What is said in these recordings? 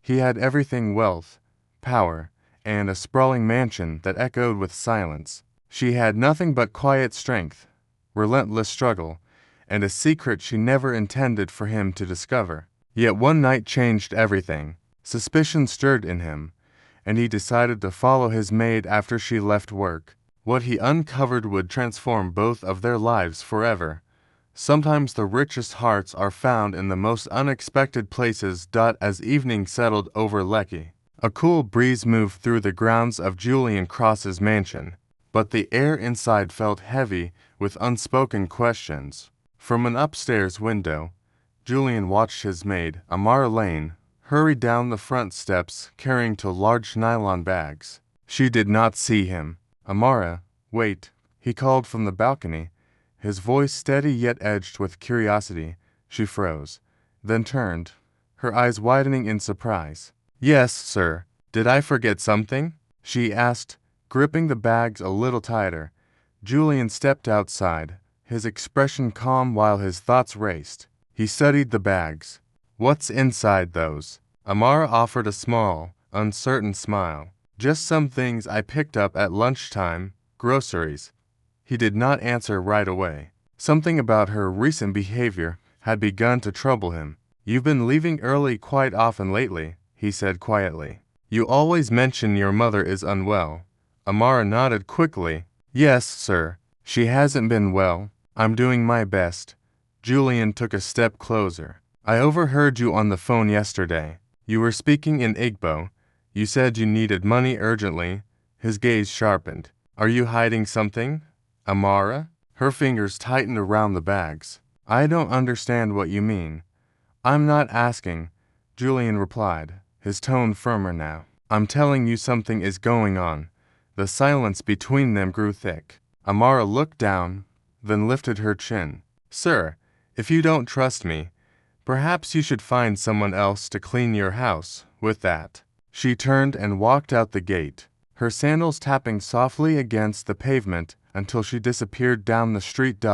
He had everything: wealth, power, and a sprawling mansion that echoed with silence. She had nothing but quiet strength, relentless struggle, and a secret she never intended for him to discover. Yet one night changed everything. Suspicion stirred in him, and he decided to follow his maid after she left work. What he uncovered would transform both of their lives forever. Sometimes the richest hearts are found in the most unexpected places. As evening settled over Lecky, a cool breeze moved through the grounds of Julian Cross's mansion, but the air inside felt heavy with unspoken questions. From an upstairs window, Julian watched his maid, Amara Lane, hurry down the front steps carrying two large nylon bags. She did not see him. "Amara, wait," he called from the balcony, his voice steady yet edged with curiosity. She froze, then turned, her eyes widening in surprise. "Yes, sir. Did I forget something?" she asked, gripping the bags a little tighter. Julian stepped outside, his expression calm while his thoughts raced. He studied the bags. "What's inside those?" Amara offered a small, uncertain smile. "Just some things I picked up at lunchtime, groceries." He did not answer right away. Something about her recent behavior had begun to trouble him. "You've been leaving early quite often lately," he said quietly. "You always mention your mother is unwell." Amara nodded quickly. "Yes, sir. She hasn't been well. I'm doing my best." Julian took a step closer. "I overheard you on the phone yesterday. You were speaking in Igbo. You said you needed money urgently." His gaze sharpened. "Are you hiding something, Amara?" Her fingers tightened around the bags. "I don't understand what you mean." "I'm not asking," Julian replied, his tone firmer now. "I'm telling you something is going on." The silence between them grew thick. Amara looked down, then lifted her chin. "Sir, if you don't trust me, perhaps you should find someone else to clean your house." With that, she turned and walked out the gate, her sandals tapping softly against the pavement until she disappeared down the street.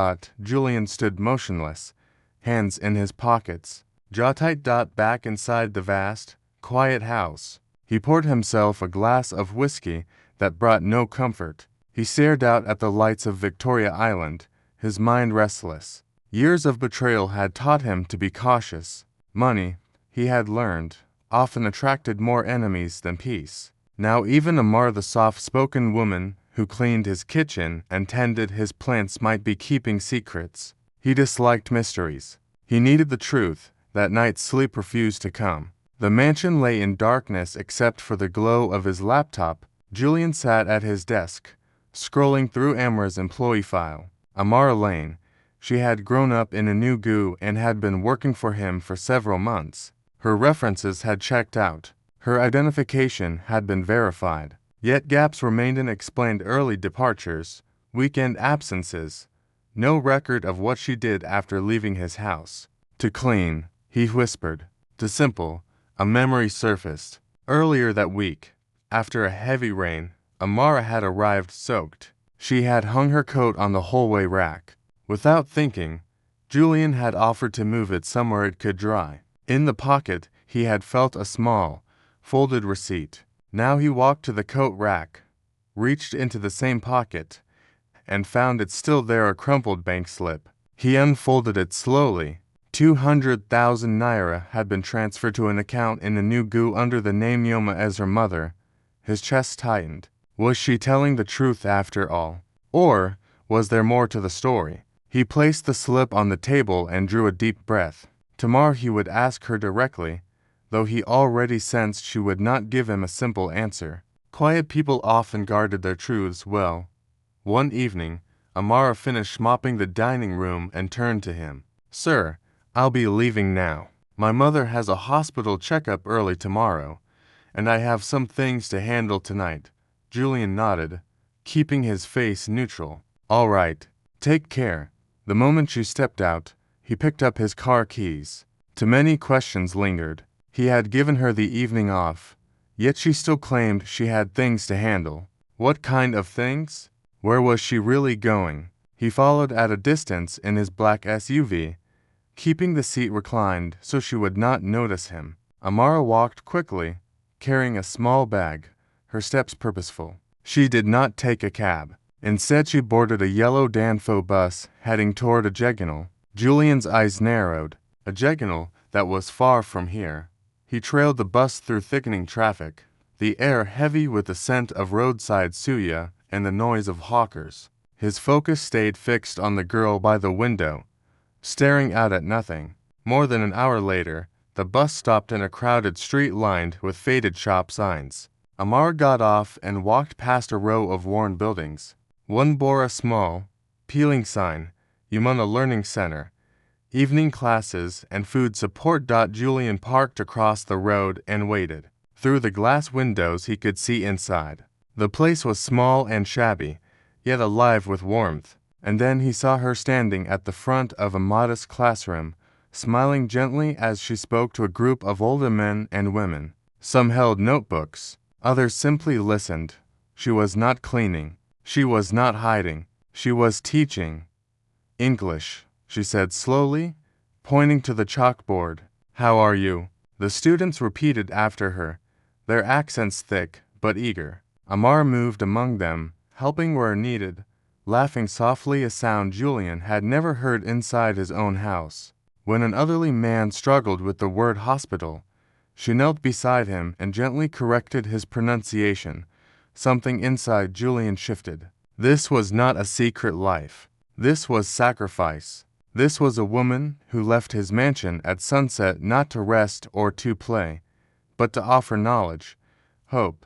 Julian stood motionless, hands in his pockets, jaw tight. Back inside the vast, quiet house, he poured himself a glass of whiskey that brought no comfort. He stared out at the lights of Victoria Island, his mind restless. Years of betrayal had taught him to be cautious. Money, he had learned, often attracted more enemies than peace. Now even Amara, the soft-spoken woman who cleaned his kitchen and tended his plants, might be keeping secrets. He disliked mysteries. He needed the truth. That night sleep refused to come. The mansion lay in darkness except for the glow of his laptop. Julian sat at his desk, scrolling through Amara's employee file. Amara Lane. She had grown up in a new GU and had been working for him for several months. Her references had checked out. Her identification had been verified. Yet gaps remained: unexplained early departures, weekend absences, no record of what she did after leaving his house. "To clean," he whispered. "To simple." A memory surfaced. Earlier that week, after a heavy rain, Amara had arrived soaked. She had hung her coat on the hallway rack. Without thinking, Julian had offered to move it somewhere it could dry. In the pocket, he had felt a small, folded receipt. Now he walked to the coat rack, reached into the same pocket, and found it still there, a crumpled bank slip. He unfolded it slowly. 200,000 naira had been transferred to an account in a new GU under the name Yoma as her mother. His chest tightened. Was she telling the truth after all? Or was there more to the story? He placed the slip on the table and drew a deep breath. Tomorrow he would ask her directly, though he already sensed she would not give him a simple answer. Quiet people often guarded their truths well. One evening, Amara finished mopping the dining room and turned to him. "Sir, I'll be leaving now. My mother has a hospital checkup early tomorrow, and I have some things to handle tonight." Julian nodded, keeping his face neutral. "All right. Take care." The moment she stepped out, he picked up his car keys. Too many questions lingered. He had given her the evening off, yet she still claimed she had things to handle. What kind of things? Where was she really going? He followed at a distance in his black SUV, keeping the seat reclined so she would not notice him. Amara walked quickly, carrying a small bag, her steps purposeful. She did not take a cab. Instead, she boarded a yellow Danfo bus heading toward a Jeganal. Julian's eyes narrowed. A Jeganal that was far from here. He trailed the bus through thickening traffic, the air heavy with the scent of roadside suya and the noise of hawkers. His focus stayed fixed on the girl by the window, staring out at nothing. More than an hour later, the bus stopped in a crowded street lined with faded shop signs. Amar got off and walked past a row of worn buildings. One bore a small, peeling sign, Yumana Learning Center, evening classes and food support. Julian parked across the road and waited. Through the glass windows he could see inside. The place was small and shabby, yet alive with warmth. And then he saw her standing at the front of a modest classroom, smiling gently as she spoke to a group of older men and women. Some held notebooks, others simply listened. She was not cleaning. She was not hiding. She was teaching. English, she said slowly, pointing to the chalkboard. How are you? The students repeated after her, their accents thick but eager. Amar moved among them, helping where needed, laughing softly, a sound Julian had never heard inside his own house. When an elderly man struggled with the word hospital, she knelt beside him and gently corrected his pronunciation. Something inside Julian shifted. This was not a secret life. This was sacrifice. This was a woman who left his mansion at sunset not to rest or to play, but to offer knowledge, hope,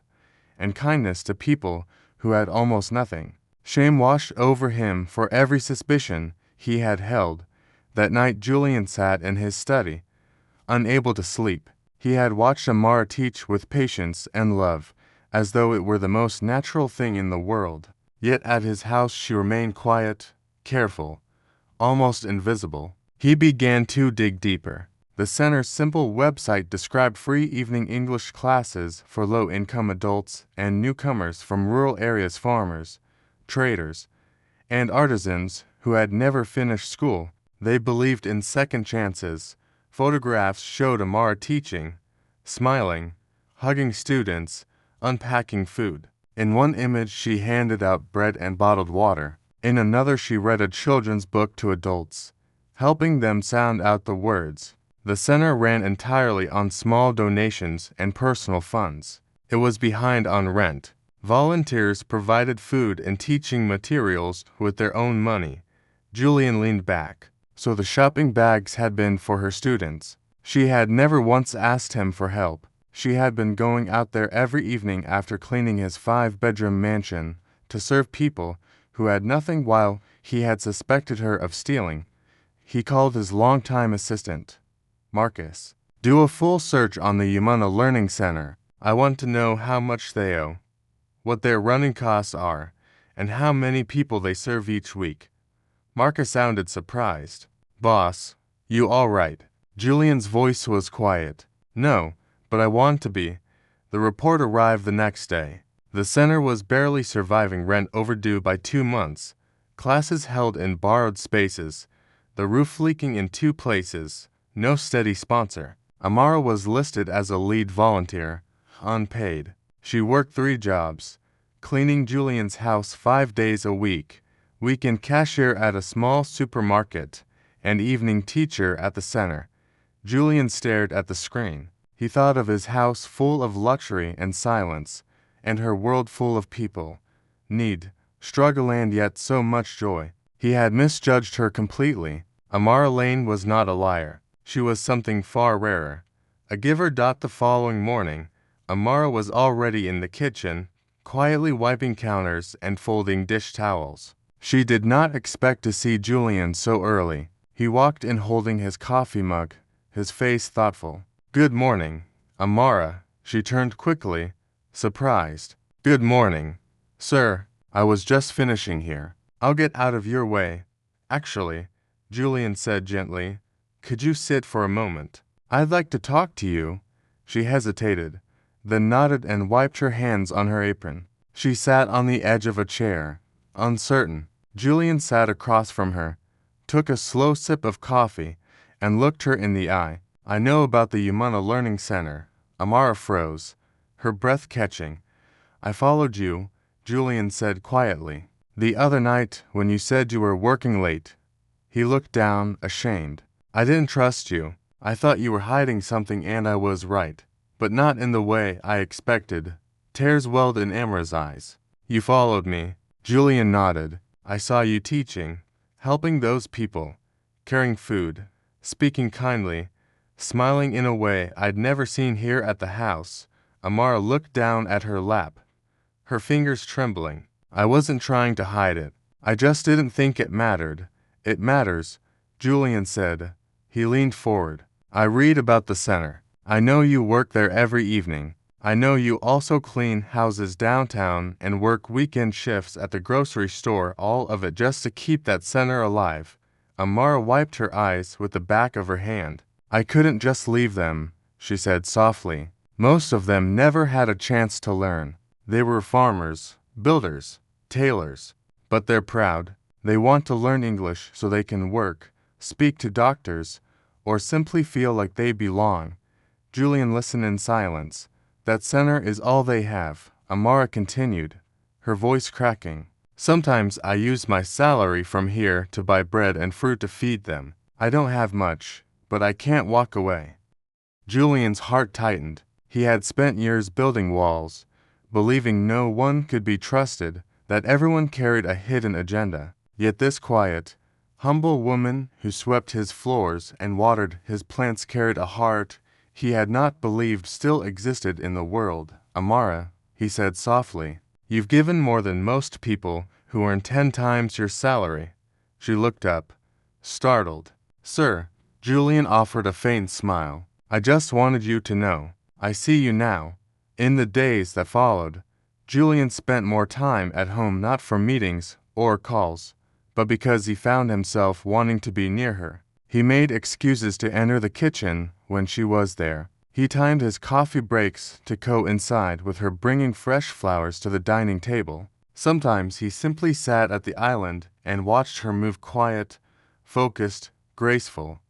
and kindness to people who had almost nothing. Shame washed over him for every suspicion he had held. That night Julian sat in his study, unable to sleep. He had watched Amara teach with patience and love, as though it were the most natural thing in the world. Yet at his house she remained quiet, careful, almost invisible. He began to dig deeper. The center's simple website described free evening English classes for low-income adults and newcomers from rural areas, farmers, traders, and artisans who had never finished school. They believed in second chances. Photographs showed Amara teaching, smiling, hugging students, unpacking food. In one image she handed out bread and bottled water. In another she read a children's book to adults, helping them sound out the words. The center ran entirely on small donations and personal funds. It was behind on rent. Volunteers provided food and teaching materials with their own money. Julian leaned back. So the shopping bags had been for her students. She had never once asked him for help. She had been going out there every evening after cleaning his 5-bedroom mansion to serve people who had nothing. While he had suspected her of stealing, he called his longtime assistant, Marcus. Do a full search on the Yumana Learning Center. I want to know how much they owe, what their running costs are, and how many people they serve each week. Marcus sounded surprised. Boss, you all right? Julian's voice was quiet. No, but I want to be. The report arrived the next day. The center was barely surviving rent overdue by 2 months, classes held in borrowed spaces, the roof leaking in 2 places, no steady sponsor. Amara was listed as a lead volunteer, unpaid. She worked 3 jobs, cleaning Julian's house 5 days a week, weekend cashier at a small supermarket, and evening teacher at the center. Julian stared at the screen. He thought of his house full of luxury and silence, and her world full of people, need, struggle, and yet so much joy. He had misjudged her completely. Amara Lane was not a liar. She was something far rarer, a giver. The following morning, Amara was already in the kitchen, quietly wiping counters and folding dish towels. She did not expect to see Julian so early. He walked in holding his coffee mug, his face thoughtful. Good morning, Amara. She turned quickly, surprised. Good morning, sir. I was just finishing here. I'll get out of your way. Actually, Julian said gently, could you sit for a moment? I'd like to talk to you. She hesitated, then nodded and wiped her hands on her apron. She sat on the edge of a chair, uncertain. Julian sat across from her, took a slow sip of coffee, and looked her in the eye. I know about the Yamuna Learning Center. Amara froze, her breath catching. I followed you, Julian said quietly. The other night, when you said you were working late. He looked down, ashamed. I didn't trust you. I thought you were hiding something and I was right. But not in the way I expected. Tears welled in Amara's eyes. You followed me. Julian nodded. I saw you teaching, helping those people, carrying food, speaking kindly, smiling in a way I'd never seen here at the house. Amara looked down at her lap, her fingers trembling. I wasn't trying to hide it. I just didn't think it mattered. It matters, Julian said. He leaned forward. I read about the center. I know you work there every evening. I know you also clean houses downtown and work weekend shifts at the grocery store, all of it just to keep that center alive. Amara wiped her eyes with the back of her hand. I couldn't just leave them, she said softly. Most of them never had a chance to learn. They were farmers, builders, tailors. But they're proud. They want to learn English so they can work, speak to doctors, or simply feel like they belong. Julian listened in silence. That center is all they have, Amara continued, her voice cracking. Sometimes I use my salary from here to buy bread and fruit to feed them. I don't have much, but I can't walk away. Julian's heart tightened. He had spent years building walls, believing no one could be trusted, that everyone carried a hidden agenda. Yet this quiet, humble woman who swept his floors and watered his plants carried a heart he had not believed still existed in the world. Amara, he said softly, you've given more than most people who earn 10 times your salary. She looked up, startled. Sir, Julian offered a faint smile. I just wanted you to know. I see you now. In the days that followed, Julian spent more time at home not for meetings or calls, but because he found himself wanting to be near her. He made excuses to enter the kitchen when she was there. He timed his coffee breaks to coincide with her bringing fresh flowers to the dining table. Sometimes he simply sat at the island and watched her move quiet, focused, graceful.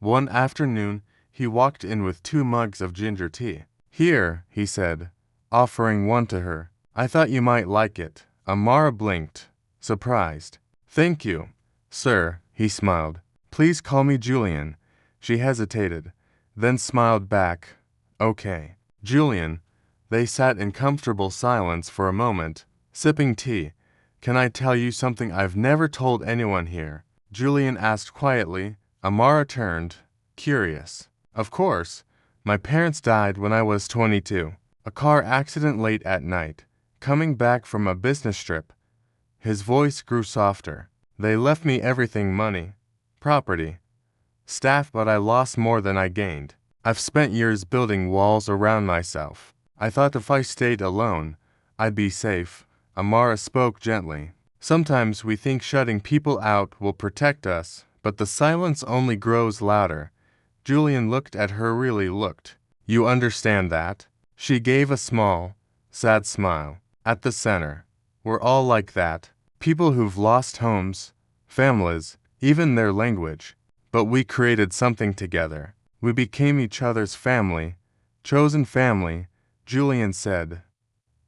One afternoon, he walked in with 2 mugs of ginger tea. Here, he said, offering one to her. I thought you might like it. Amara blinked, surprised. Thank you, sir, he smiled. Please call me Julian. She hesitated, then smiled back. Okay. Julian. They sat in comfortable silence for a moment, sipping tea. Can I tell you something I've never told anyone here? Julian asked quietly. Amara turned, curious. Of course. My parents died when I was 22. A car accident late at night, coming back from a business trip. His voice grew softer. They left me everything: money, property, staff, but I lost more than I gained. I've spent years building walls around myself. I thought if I stayed alone, I'd be safe. Amara spoke gently. Sometimes we think shutting people out will protect us, but the silence only grows louder. Julian looked at her, really looked. You understand that? She gave a small, sad smile. At the center, we're all like that. People who've lost homes, families, even their language. But we created something together. We became each other's family, chosen family, Julian said.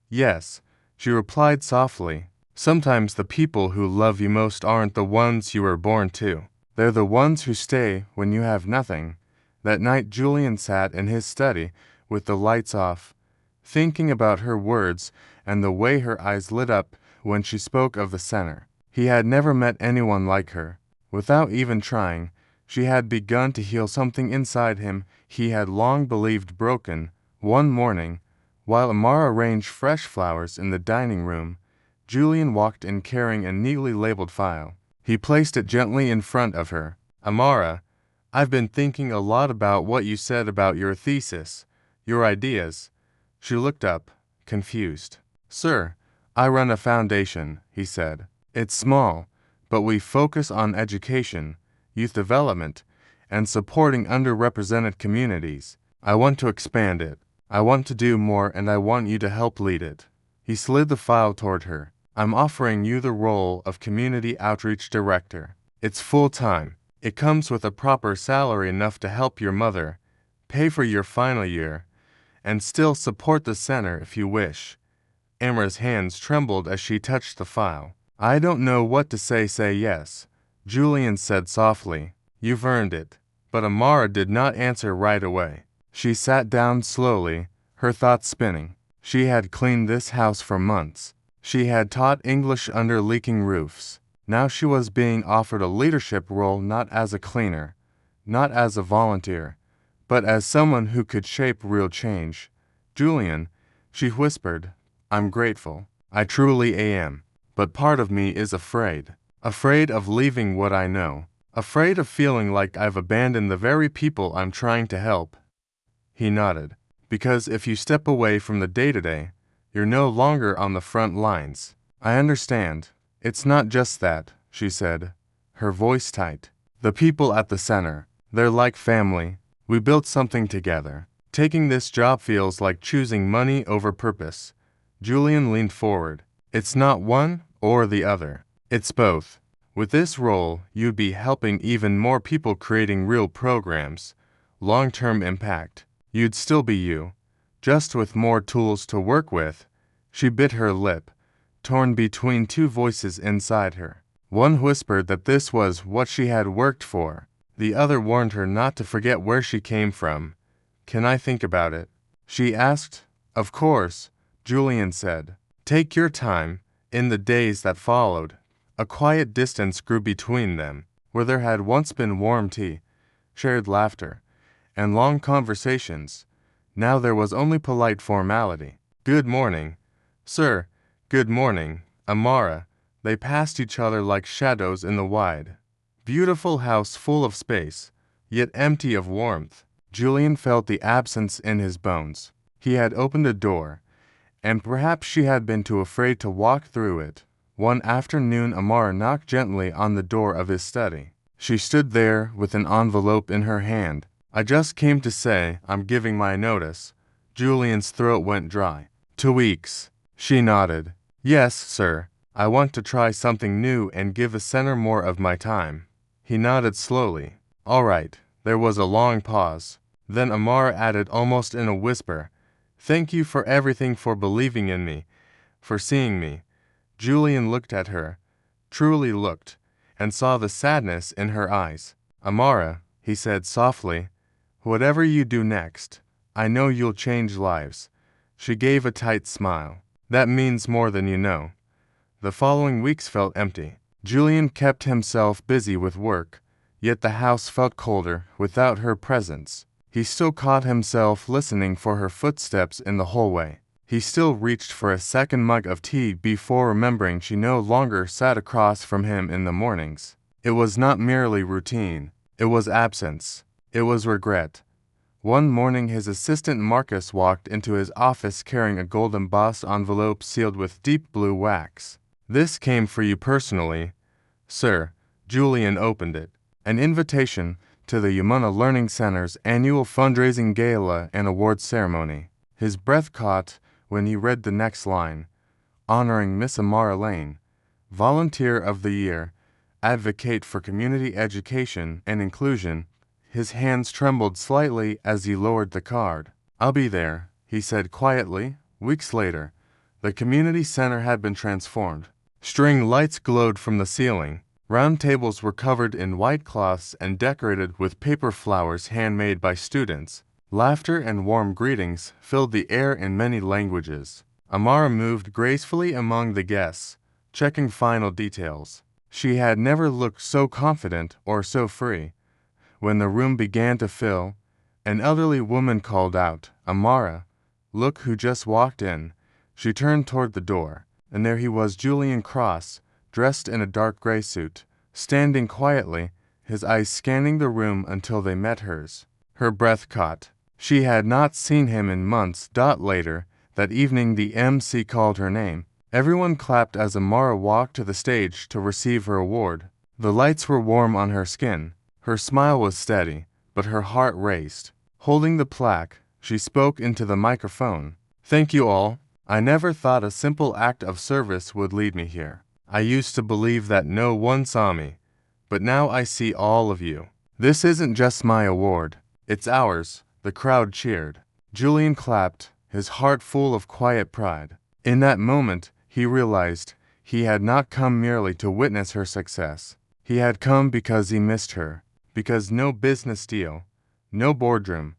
Yes, she replied softly. Sometimes the people who love you most aren't the ones you were born to. They're the ones who stay when you have nothing. That night Julian sat in his study with the lights off, thinking about her words and the way her eyes lit up when she spoke of the center. He had never met anyone like her. Without even trying, she had begun to heal something inside him he had long believed broken. One morning, while Amara arranged fresh flowers in the dining room, Julian walked in carrying a neatly labeled file. He placed it gently in front of her. Amara, I've been thinking a lot about what you said about your thesis, your ideas. She looked up, confused. Sir, I run a foundation, he said. It's small, but we focus on education, youth development, and supporting underrepresented communities. I want to expand it. I want to do more, and I want you to help lead it. He slid the file toward her. I'm offering you the role of Community Outreach Director. It's full-time. It comes with a proper salary enough to help your mother, pay for your final year, and still support the center if you wish. Amara's hands trembled as she touched the file. I don't know what to say yes, Julian said softly. You've earned it. But Amara did not answer right away. She sat down slowly, her thoughts spinning. She had cleaned this house for months. She had taught English under leaking roofs. Now she was being offered a leadership role, not as a cleaner, not as a volunteer, but as someone who could shape real change. Julian, she whispered, I'm grateful. I truly am. But part of me is afraid. Afraid of leaving what I know. Afraid of feeling like I've abandoned the very people I'm trying to help. He nodded. Because if you step away from the day-to-day, you're no longer on the front lines. I understand. It's not just that, she said, her voice tight. The people at the center, they're like family. We built something together. Taking this job feels like choosing money over purpose. Julian leaned forward. It's not one or the other. It's both. With this role, you'd be helping even more people, creating real programs, long-term impact. You'd still be you, just with more tools to work with. She bit her lip, torn between two voices inside her. One whispered that this was what she had worked for. The other warned her not to forget where she came from. Can I think about it? She asked. Of course, Julian said. Take your time. In the days that followed, a quiet distance grew between them, where there had once been warm tea, shared laughter, and long conversations. Now there was only polite formality. Good morning, sir. Good morning, Amara. They passed each other like shadows in the wide, beautiful house, full of space, yet empty of warmth. Julian felt the absence in his bones. He had opened a door, and perhaps she had been too afraid to walk through it. One afternoon, Amara knocked gently on the door of his study. She stood there with an envelope in her hand. I just came to say I'm giving my notice. Julian's throat went dry. 2 weeks. She nodded. Yes, sir. I want to try something new and give the center more of my time. He nodded slowly. All right. There was a long pause. Then Amara added almost in a whisper, Thank you for everything, for believing in me, for seeing me. Julian looked at her, truly looked, and saw the sadness in her eyes. Amara, he said softly, whatever you do next, I know you'll change lives. She gave a tight smile. That means more than you know. The following weeks felt empty. Julian kept himself busy with work, yet the house felt colder without her presence. He still caught himself listening for her footsteps in the hallway. He still reached for a second mug of tea before remembering she no longer sat across from him in the mornings. It was not merely routine. It was absence. It was regret. One morning his assistant Marcus walked into his office carrying a gold embossed envelope sealed with deep blue wax. This came for you personally, sir. Julian opened it. An invitation to the Yamuna Learning Center's annual fundraising gala and awards ceremony. His breath caught when he read the next line, honoring Miss Amara Lane, Volunteer of the Year, Advocate for Community Education and Inclusion. His hands trembled slightly as he lowered the card. I'll be there, he said quietly. Weeks later, the community center had been transformed. String lights glowed from the ceiling. Round tables were covered in white cloths and decorated with paper flowers handmade by students. Laughter and warm greetings filled the air in many languages. Amara moved gracefully among the guests, checking final details. She had never looked so confident or so free. When the room began to fill, an elderly woman called out, Amara, look who just walked in. She turned toward the door, and there he was, Julian Cross, dressed in a dark gray suit, standing quietly, his eyes scanning the room until they met hers. Her breath caught. She had not seen him in months. Later, that evening, the MC called her name. Everyone clapped as Amara walked to the stage to receive her award. The lights were warm on her skin. Her smile was steady, but her heart raced. Holding the plaque, she spoke into the microphone. Thank you all. I never thought a simple act of service would lead me here. I used to believe that no one saw me, but now I see all of you. This isn't just my award. It's ours." The crowd cheered. Julian clapped, his heart full of quiet pride. In that moment, he realized he had not come merely to witness her success. He had come because he missed her, because no business deal, no boardroom,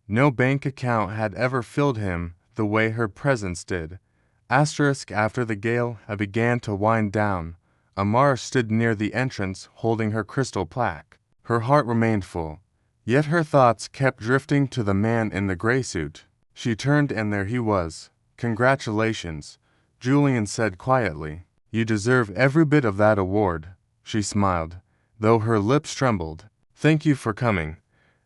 no bank account had ever filled him the way her presence did. After the gale began to wind down, Amara stood near the entrance holding her crystal plaque. Her heart remained full, yet her thoughts kept drifting to the man in the gray suit. She turned and there he was. "Congratulations," Julian said quietly. "You deserve every bit of that award." She smiled, though her lips trembled. "Thank you for coming."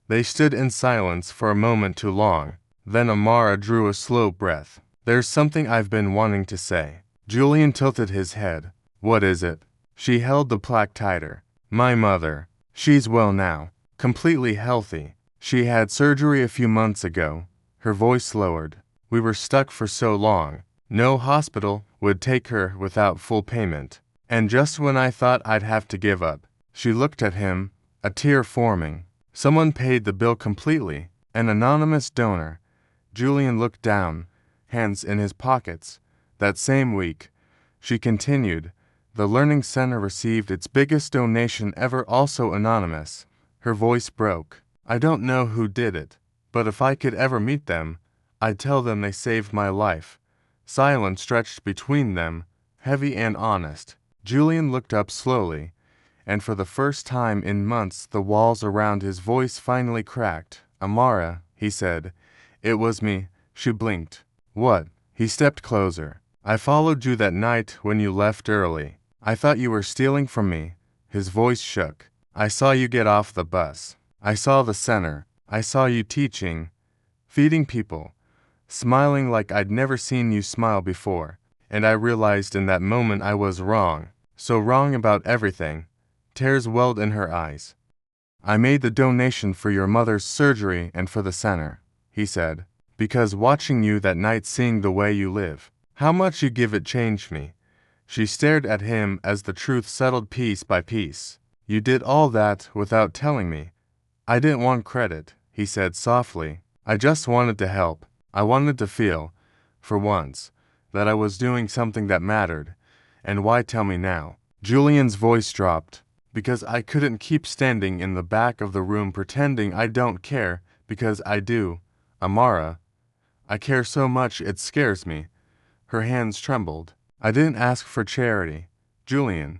They stood in silence for a moment too long. Then Amara drew a slow breath. "There's something I've been wanting to say." Julian tilted his head. "What is it?" She held the plaque tighter. "My mother. She's well now. Completely healthy. She had surgery a few months ago." Her voice lowered. "We were stuck for so long. No hospital would take her without full payment. And just when I thought I'd have to give up." She looked at him, a tear forming. "Someone paid the bill completely. An anonymous donor." Julian looked down, hands in his pockets. "That same week," she continued, "the Learning Center received its biggest donation ever, also anonymous." Her voice broke. "I don't know who did it, but if I could ever meet them, I'd tell them they saved my life." Silence stretched between them, heavy and honest. Julian looked up slowly, and for the first time in months the walls around his voice finally cracked. "Amara," he said. "It was me." She blinked. "What?" He stepped closer. "I followed you that night when you left early. I thought you were stealing from me." His voice shook. "I saw you get off the bus. I saw the center. I saw you teaching, feeding people, smiling like I'd never seen you smile before. And I realized in that moment I was wrong. So wrong about everything." Tears welled in her eyes. "I made the donation for your mother's surgery and for the center," he said, "because watching you that night, seeing the way you live, how much you give, it changed me." She stared at him as the truth settled piece by piece. "You did all that without telling me." "I didn't want credit," he said softly. "I just wanted to help. I wanted to feel, for once, that I was doing something that mattered. And why tell me now?" Julian's voice dropped. "Because I couldn't keep standing in the back of the room pretending I don't care, because I do. Amara, I care so much it scares me." Her hands trembled. "I didn't ask for charity, Julian."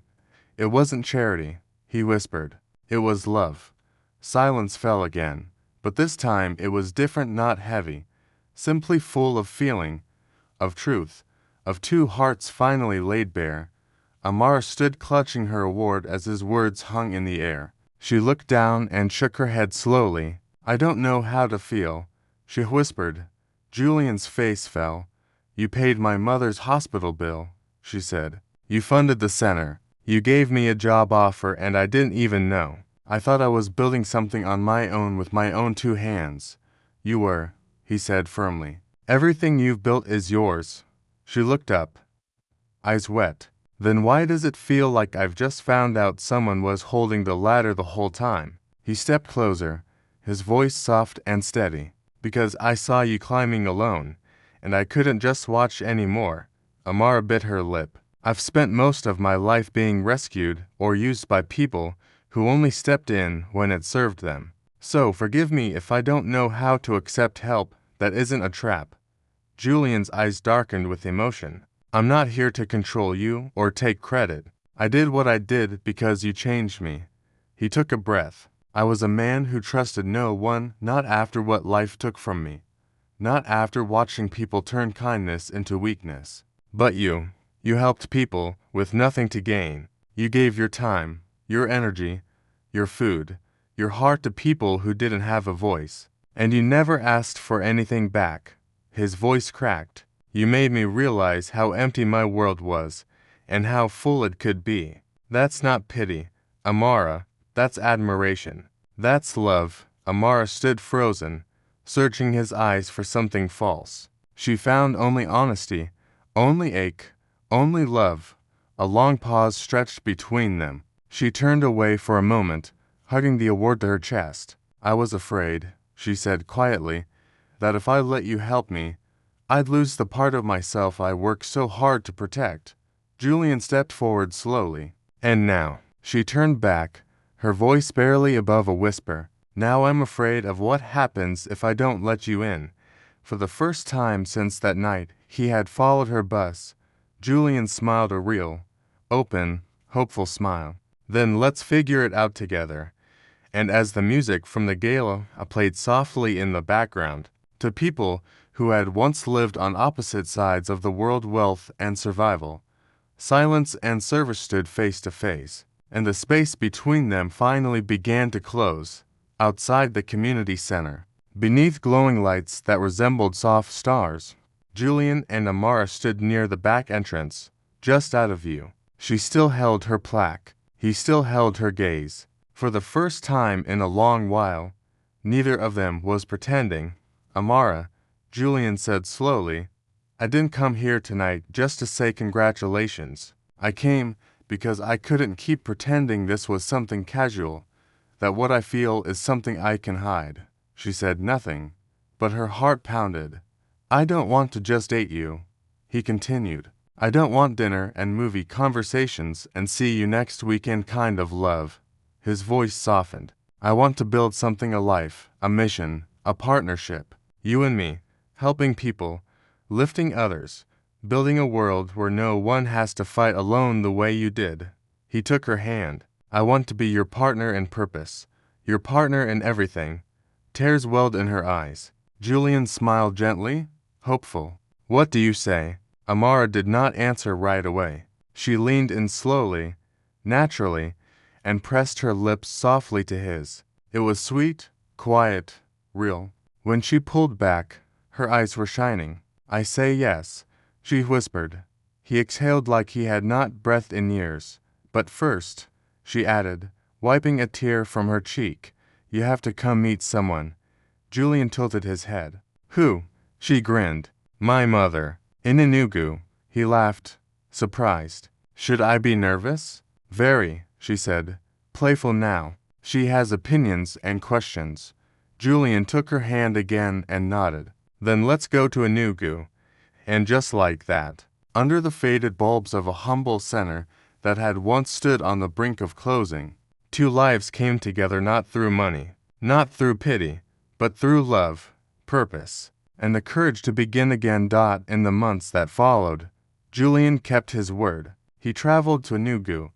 "It wasn't charity," he whispered. "It was love." Silence fell again, but this time it was different, not heavy, simply full of feeling, of truth, of two hearts finally laid bare. Amara stood clutching her award as his words hung in the air. She looked down and shook her head slowly. "I don't know how to feel," she whispered. Julian's face fell. "You paid my mother's hospital bill," she said. "You funded the center. You gave me a job offer and I didn't even know. I thought I was building something on my own with my own two hands." "You were," he said firmly. "Everything you've built is yours." She looked up, eyes wet. "Then why does it feel like I've just found out someone was holding the ladder the whole time?" He stepped closer, his voice soft and steady. "Because I saw you climbing alone, and I couldn't just watch anymore." Amara bit her lip. "I've spent most of my life being rescued or used by people who only stepped in when it served them. So forgive me if I don't know how to accept help that isn't a trap." Julian's eyes darkened with emotion. "I'm not here to control you or take credit. I did what I did because you changed me." He took a breath. "I was a man who trusted no one, not after what life took from me, not after watching people turn kindness into weakness. But you helped people with nothing to gain. You gave your time, your energy, your food, your heart to people who didn't have a voice. And you never asked for anything back." His voice cracked. "You made me realize how empty my world was, and how full it could be. That's not pity, Amara, that's admiration. That's love." Amara stood frozen, searching his eyes for something false. She found only honesty, only ache, only love. A long pause stretched between them. She turned away for a moment, hugging the award to her chest. I was afraid, she said quietly, that if I let you help me, I'd lose the part of myself I worked so hard to protect. Julian stepped forward slowly. And now, she turned back, her voice barely above a whisper. Now I'm afraid of what happens if I don't let you in. For the first time since that night he had followed her bus, Julian smiled a real, open, hopeful smile. Then let's figure it out together. And as the music from the gala played softly in the background, to people who had once lived on opposite sides of the world, wealth and survival, silence and service stood face to face, and the space between them finally began to close. Outside the community center, beneath glowing lights that resembled soft stars, Julian and Amara stood near the back entrance, just out of view. She still held her plaque. He still held her gaze. For the first time in a long while, neither of them was pretending. Amara, Julian said slowly, I didn't come here tonight just to say congratulations. I came because I couldn't keep pretending this was something casual, that what I feel is something I can hide. She said nothing, but her heart pounded. I don't want to just date you, he continued. I don't want dinner and movie conversations and see you next weekend kind of love. His voice softened. I want to build something, a life, a mission, a partnership. You and me, helping people, lifting others, building a world where no one has to fight alone the way you did. He took her hand. I want to be your partner in purpose, your partner in everything. Tears welled in her eyes. Julian smiled gently, hopeful. What do you say? Amara did not answer right away. She leaned in slowly, naturally, and pressed her lips softly to his. It was sweet, quiet, real. When she pulled back, her eyes were shining. I say yes, she whispered. He exhaled like he had not breathed in years. But first, she added, wiping a tear from her cheek, you have to come meet someone. Julian tilted his head. Who? She grinned. My mother. In Enugu. He laughed, surprised. Should I be nervous? Very, she said, playful now. She has opinions and questions. Julian took her hand again and nodded. Then let's go to Enugu. And just like that, under the faded bulbs of a humble center that had once stood on the brink of closing, two lives came together, not through money, not through pity, but through love, purpose, and the courage to begin again. In the months that followed, Julian kept his word. He traveled to Enugu,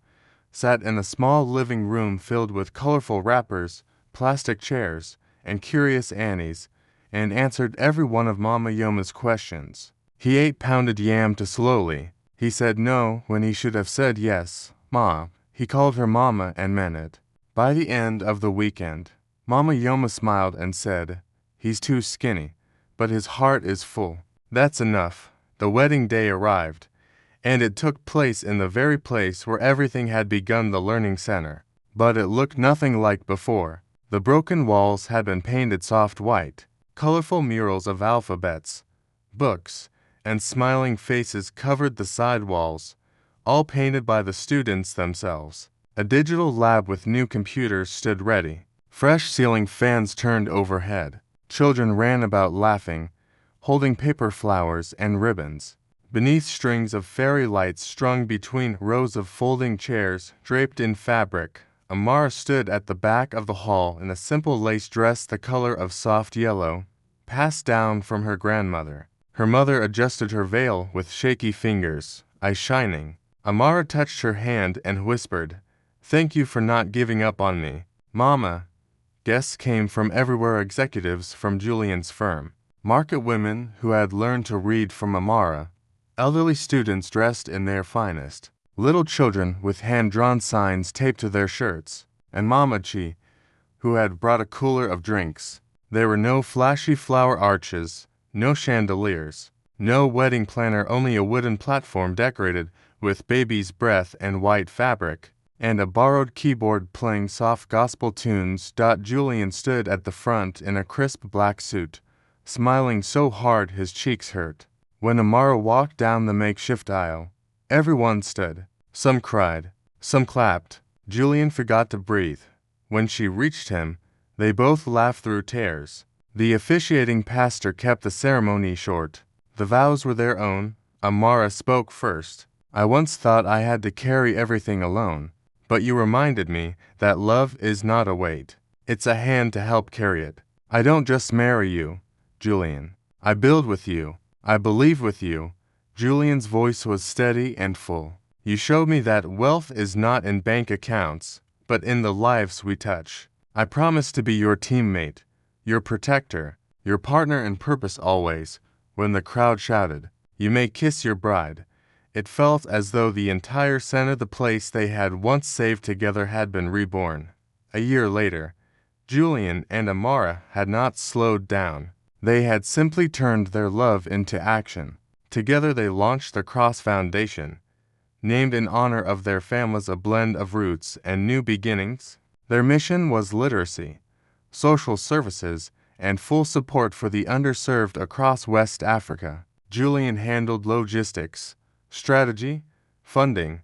sat in a small living room filled with colorful wrappers, plastic chairs, and curious Annies, and answered every one of Mama Yoma's questions. He ate pounded yam too slowly. He said no when he should have said yes. Ma. He called her Mama and meant it. By the end of the weekend, Mama Yoma smiled and said, he's too skinny, but his heart is full. That's enough. The wedding day arrived, and it took place in the very place where everything had begun, the learning center. But it looked nothing like before. The broken walls had been painted soft white. Colorful murals of alphabets, books, and smiling faces covered the side walls, all painted by the students themselves. A digital lab with new computers stood ready. Fresh ceiling fans turned overhead. Children ran about laughing, holding paper flowers and ribbons. Beneath strings of fairy lights strung between rows of folding chairs draped in fabric, Amara stood at the back of the hall in a simple lace dress the color of soft yellow, passed down from her grandmother. Her mother adjusted her veil with shaky fingers, eyes shining. Amara touched her hand and whispered, thank you for not giving up on me, Mama. Guests came from everywhere, executives from Julian's firm, market women who had learned to read from Amara, elderly students dressed in their finest, little children with hand-drawn signs taped to their shirts, and Mama Chi, who had brought a cooler of drinks. There were no flashy flower arches, no chandeliers, no wedding planner, only a wooden platform decorated with baby's breath and white fabric, and a borrowed keyboard playing soft gospel tunes. Julian stood at the front in a crisp black suit, smiling so hard his cheeks hurt. When Amara walked down the makeshift aisle, everyone stood. Some cried, some clapped, Julian forgot to breathe. When she reached him, they both laughed through tears. The officiating pastor kept the ceremony short. The vows were their own. Amara spoke first. I once thought I had to carry everything alone, but you reminded me that love is not a weight. It's a hand to help carry it. I don't just marry you, Julian. I build with you. I believe with you. Julian's voice was steady and full. You showed me that wealth is not in bank accounts, but in the lives we touch. I promise to be your teammate, your protector, your partner in purpose always. When the crowd shouted, "You may kiss your bride," it felt as though the entire center of the place they had once saved together had been reborn. A year later, Julian and Amara had not slowed down. They had simply turned their love into action. Together they launched the Cross Foundation, named in honor of their families, a blend of roots and new beginnings. Their mission was literacy, social services, and full support for the underserved across West Africa. Julian handled logistics, strategy, funding,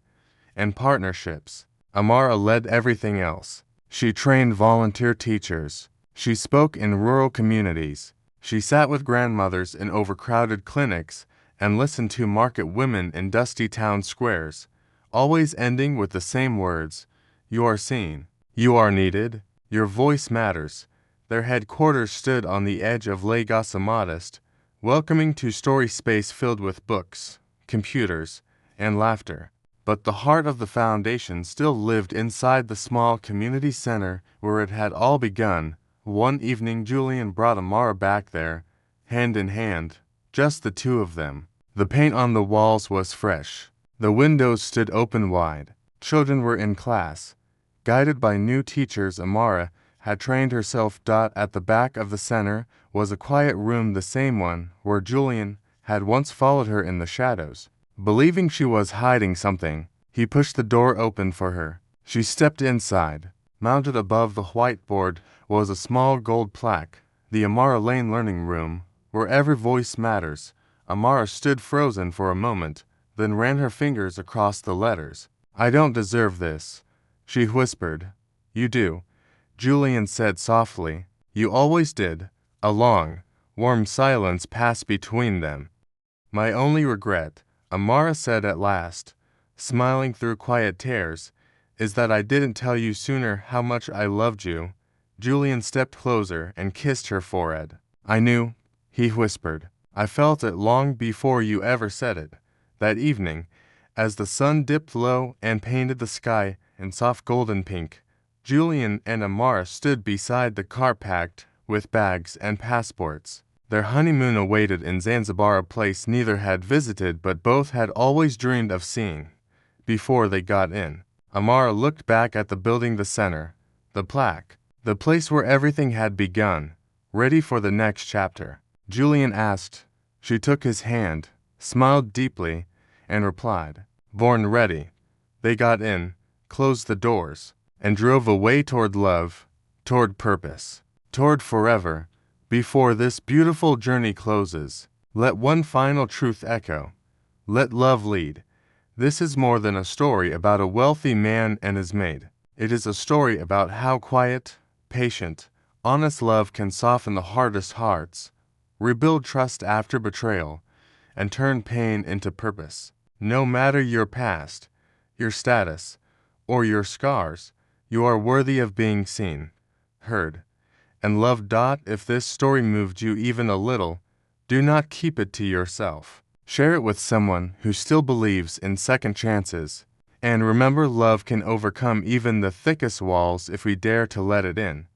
and partnerships. Amara led everything else. She trained volunteer teachers. She spoke in rural communities. She sat with grandmothers in overcrowded clinics and listened to market women in dusty town squares, always ending with the same words: "You are seen. You are needed. Your voice matters." Their headquarters stood on the edge of Lagos, a modest, welcoming two-story space filled with books, computers, and laughter. But the heart of the foundation still lived inside the small community center where it had all begun. One evening Julian brought Amara back there, hand in hand, just the two of them. The paint on the walls was fresh. The windows stood open wide. Children were in class. Guided by new teachers, Amara had trained herself. At the back of the center was a quiet room, the same one where Julian had once followed her in the shadows. Believing she was hiding something, he pushed the door open for her. She stepped inside. Mounted above the whiteboard was a small gold plaque, "The Amara Lane Learning Room, where every voice matters." Amara stood frozen for a moment, then ran her fingers across the letters. "I don't deserve this," she whispered. "You do," Julian said softly. "You always did." A long, warm silence passed between them. "My only regret," Amara said at last, smiling through quiet tears, "is that I didn't tell you sooner how much I loved you." Julian stepped closer and kissed her forehead. "I knew," he whispered. "I felt it long before you ever said it." That evening, as the sun dipped low and painted the sky in soft golden pink, Julian and Amara stood beside the car packed with bags and passports. Their honeymoon awaited in Zanzibar, a place neither had visited but both had always dreamed of seeing. Before they got in, Amara looked back at the building, the center, the plaque, the place where everything had begun, ready for the next chapter. Julian asked. She took his hand, smiled deeply, and replied, "Born ready." They got in, closed the doors, and drove away toward love, toward purpose, toward forever. Before this beautiful journey closes, let one final truth echo. Let love lead. This is more than a story about a wealthy man and his maid. It is a story about how quiet, patient, honest love can soften the hardest hearts, rebuild trust after betrayal, and turn pain into purpose. No matter your past, your status, or your scars, you are worthy of being seen, heard, and loved. If this story moved you even a little, do not keep it to yourself. Share it with someone who still believes in second chances. And remember, love can overcome even the thickest walls if we dare to let it in.